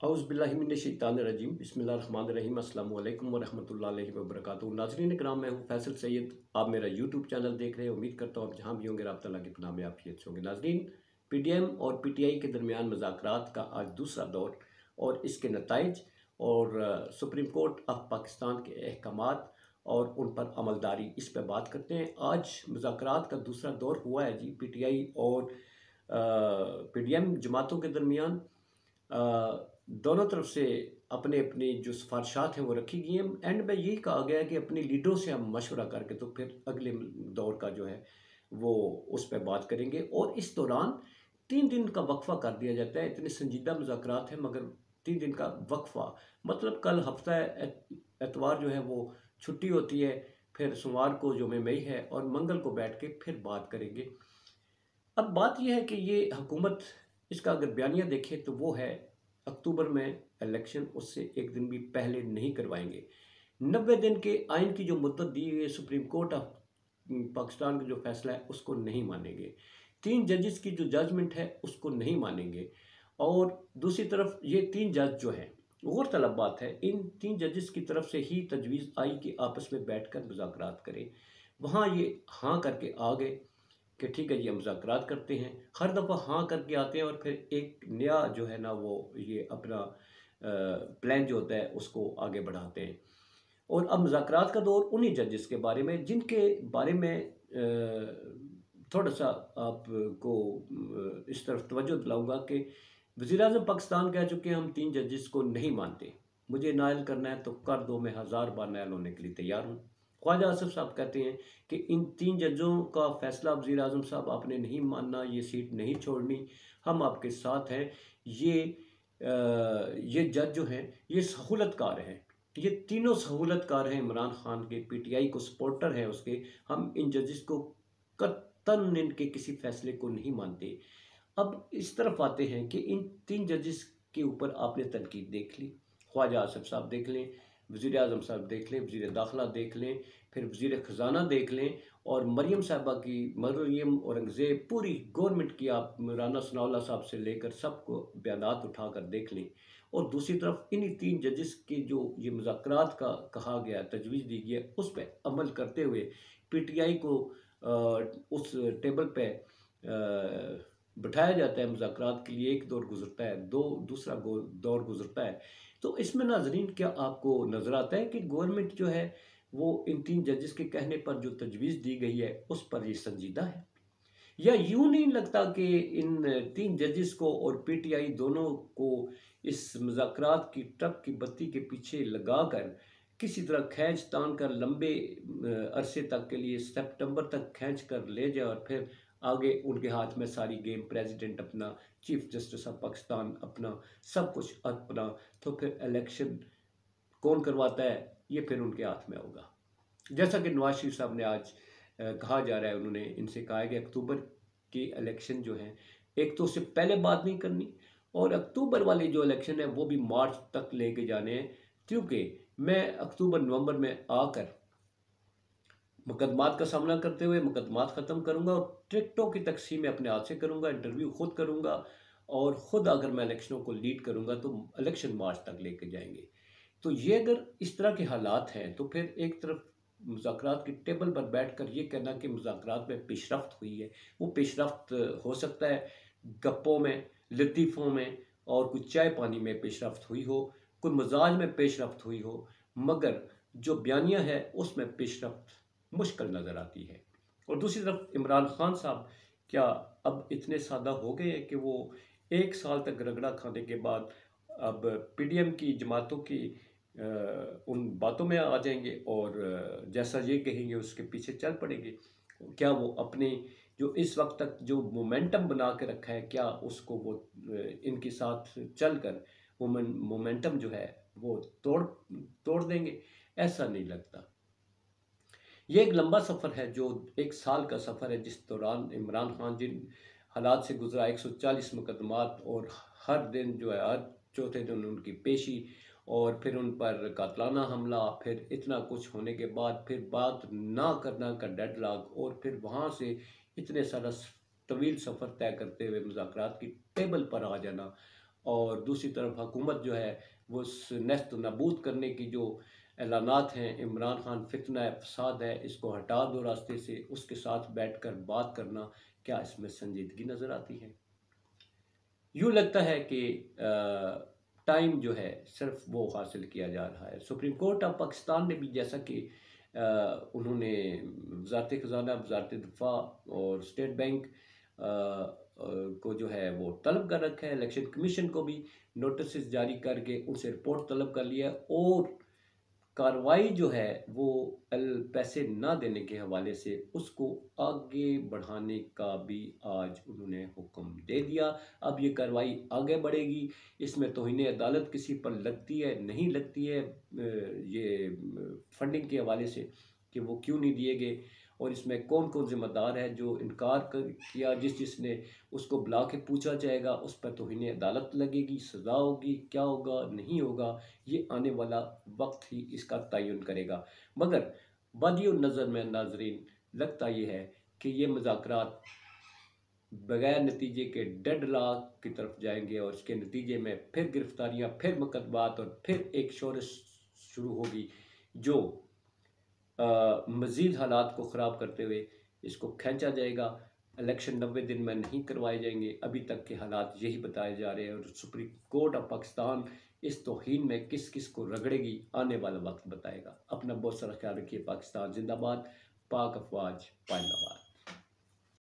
औज़ुबिल्लाहिमिनश्शैतानिर्रजीम बिस्मिल्लाहिर्रहमानिर्रहीम अस्सलाम वालेकुम वरहमतुल्लाहि वबरकातुहू। नाज़रीन कराम, मैं हूँ फैसल सैयद। आप मेरा यूट्यूब चैनल देख रहे हैं। उम्मीद करता हूँ आप जहाँ भी होंगे रब तआला की पनाह में आफियत से होंगे। नाज़रीन, पीडीएम और पीटीआई के दरमियान मुज़ाकरात का आज दूसरा दौर और इसके नताइज और सुप्रीम कोर्ट ऑफ पाकिस्तान के अहकामात और उन पर अमलदारी, इस पर बात करते हैं। आज मुज़ाकरात का दूसरा दौर हुआ है जी, पीटीआई और पीडीएम जमातों के दरमियान। दोनों तरफ से अपने अपनी जो सिफारिशात हैं वो रखी गई हैं। एंड में यही कहा गया है कि अपने लीडरों से हम मशवरा करके तो फिर अगले दौर का जो है वो उस पर बात करेंगे। और इस दौरान 3 दिन का वक्फा कर दिया जाता है। इतने संजीदा मुज़ाकरात हैं मगर 3 दिन का वक्फा, मतलब कल हफ्ता एतवार जो है वो छुट्टी होती है, फिर सोमवार को जो मई है और मंगल को बैठ के फिर बात करेंगे। अब बात यह है कि ये हुकूमत, इसका अगर बयानिया देखें तो वो है अक्टूबर में इलेक्शन, उससे एक दिन भी पहले नहीं करवाएंगे। 90 दिन के आइन की जो मुद्दत दी हुई है, सुप्रीम कोर्ट ऑफ पाकिस्तान का जो फैसला है उसको नहीं मानेंगे। 3 जजेस की जो जजमेंट है उसको नहीं मानेंगे। और दूसरी तरफ ये 3 जज जो हैं, गौरतलब बात है, इन 3 जजेस की तरफ से ही तजवीज़ आई कि आपस में बैठकर मुज़ाकरात करें। वहाँ ये हाँ करके आ गए कि ठीक है जी, हम मुज़ाकरात करते हैं। हर दफ़ा हाँ करके आते हैं और फिर एक नया जो है ना वो ये अपना प्लान जो होता है उसको आगे बढ़ाते हैं। और अब मुज़ाकरात का दौर उन्हीं जजेस के बारे में, जिनके बारे में थोड़ा सा आपको इस तरफ तवज्जो दिलाऊंगा कि वज़ीर-ए-आज़म पाकिस्तान कह चुके हैं हम 3 जजेस को नहीं मानते, मुझे नायल करना है तो कर दो, मैं 1000 बार नायल होने के लिए तैयार हूँ। ख्वाजा आसिफ साहब कहते हैं कि इन 3 जजों का फैसला वज़ीर-ए-आज़म साहब आपने नहीं मानना, ये सीट नहीं छोड़नी, हम आपके साथ हैं। ये जज जो हैं ये सहूलतकार हैं, ये तीनों सहूलतकार हैं, इमरान खान के, पीटीआई को सपोर्टर हैं उसके। हम इन जजेस को कतन इनके किसी फैसले को नहीं मानते। अब इस तरफ आते हैं कि इन 3 जजेस के ऊपर आपने तनकीद देख ली, ख्वाजा आसिफ साहब देख लें, वज़ीर-ए-आज़म साहब देख लें, वज़ीर दाखिला देख लें, फिर वज़ीर ख़जाना देख लें, और मरियम साहबा की, मरियम औरंगज़ेब, पूरी गवर्नमेंट की, आप राना सनाउल्लाह साहब से लेकर सबको बयानात उठा कर देख लें। और दूसरी तरफ इन्हीं 3 जजेस के जो ये मुज़ाकरात का कहा गया, तजवीज़ दी गई है, उस पर अमल करते हुए पीटीआई को उस टेबल पे बिठाया जाता है मुज़ाकरात के लिए। एक दौर गुजरता है, दूसरा दौर गुजरता है। तो इसमें नाज़रीन क्या आपको नज़र आता है कि गवर्नमेंट जो है वो इन 3 जजेस के कहने पर जो तजवीज़ दी गई है उस पर ये संजीदा है, या यूं नहीं लगता कि इन 3 जजेस को और पीटीआई दोनों को इस मुज़ाकरात की ट्रक की बत्ती के पीछे लगाकर किसी तरह खींच तान कर लंबे अरसे तक के लिए सितंबर तक खींच कर ले जाए और फिर आगे उनके हाथ में सारी गेम, प्रेसिडेंट अपना, चीफ जस्टिस ऑफ पाकिस्तान अपना, सब कुछ अपना, तो फिर इलेक्शन कौन करवाता है ये फिर उनके हाथ में होगा। जैसा कि नवाज शरीफ साहब ने आज कहा जा रहा है, उन्होंने इनसे कहा है कि अक्टूबर के इलेक्शन जो हैं, एक तो उससे पहले बात नहीं करनी, और अक्टूबर वाले जो इलेक्शन है वो भी मार्च तक लेके जाने हैं, क्योंकि मैं अक्टूबर नवंबर में आकर मुकदमात का सामना करते हुए मुकदमात ख़त्म करूंगा और टिकटों की तकसीम मैं अपने हाथ से करूंगा, इंटरव्यू खुद करूंगा, और ख़ुद अगर मैं इलेक्शनों को लीड करूंगा तो इलेक्शन मार्च तक लेके जाएंगे। तो ये अगर इस तरह के हालात हैं तो फिर एक तरफ मुज़ाकरात की टेबल पर बैठकर ये कहना कि मुज़ाकरात में पेशरफ्त हुई है, वो पेशरफ्त हो सकता है गप्पों में, लतीफ़ों में और कुछ चाय पानी में पेशरफ्त हुई हो, कोई मजाज में पेशरफ्त हुई हो, मगर जो बयानिया है उसमें पेशरफ्त मुश्किल नज़र आती है। और दूसरी तरफ इमरान खान साहब क्या अब इतने सादा हो गए हैं कि वो 1 साल तक रगड़ा खाने के बाद अब पीडीएम की जमातों की उन बातों में आ जाएंगे और जैसा ये कहेंगे उसके पीछे चल पड़ेंगे। क्या वो अपने जो इस वक्त तक जो मोमेंटम बना के रखा है, क्या उसको वो इनके साथ चलकर वो मोमेंटम जो है वो तोड़ देंगे? ऐसा नहीं लगता। ये एक लंबा सफ़र है, जो 1 साल का सफ़र है, जिस दौरान इमरान खान जिन हालात से गुजरा, 140 मुकदमात, और हर दिन जो है हर चौथे दिन उनकी पेशी, और फिर उन पर कातलाना हमला, फिर इतना कुछ होने के बाद फिर बात ना करना का डेडलॉक, और फिर वहाँ से इतने सारा तवील सफ़र तय करते हुए मुज़ाकरात की टेबल पर आ जाना, और दूसरी तरफ हुकूमत जो है वो उस नेस्त नाबूद करने की जो ऐलानात हैं, इमरान खान फितना है, फसाद है, इसको हटा दो रास्ते से, उसके साथ बैठकर बात करना, क्या इसमें संजीदगी नज़र आती है? यूँ लगता है कि टाइम जो है सिर्फ वो हासिल किया जा रहा है। सुप्रीम कोर्ट ऑफ पाकिस्तान ने भी जैसा कि उन्होंने वज़ारत ख़ज़ाना, वज़ारत दिफ़ा और स्टेट बैंक को जो है वो तलब कर रखा है। इलेक्शन कमीशन को भी नोटिस जारी करके उनसे रिपोर्ट तलब कर लिया है और कार्रवाई जो है वो पैसे ना देने के हवाले से उसको आगे बढ़ाने का भी आज उन्होंने हुक्म दे दिया। अब ये कार्रवाई आगे बढ़ेगी, इसमें तौहीन अदालत किसी पर लगती है, नहीं लगती है, ये फंडिंग के हवाले से कि वो क्यों नहीं दिए गए और इसमें कौन कौन ज़िम्मेदार है। जो इनकार किया जिसने उसको बुला के पूछा जाएगा, उस पर तौहीन अदालत लगेगी, सज़ा होगी, क्या होगा नहीं होगा ये आने वाला वक्त ही इसका तयन करेगा। मगर बदियो नज़र में नाजरीन लगता ये है कि ये मुज़ाकरात बगैर नतीजे के डेडलॉक की तरफ जाएंगे और इसके नतीजे में फिर गिरफ्तारियां, फिर मुकदमात और फिर एक शोरश शुरू होगी जो मज़ीद हालात को ख़राब करते हुए इसको खींचा जाएगा। इलेक्शन 90 दिन में नहीं करवाए जाएंगे। अभी तक के हालात यही बताए जा रहे हैं और सुप्रीम कोर्ट ऑफ पाकिस्तान इस तौहीन में किस किस को रगड़ेगी आने वाला वक्त बताएगा। अपना बहुत सारा ख्याल रखिए। पाकिस्तान जिंदाबाद, पाक अफवाज पाइंदाबाद।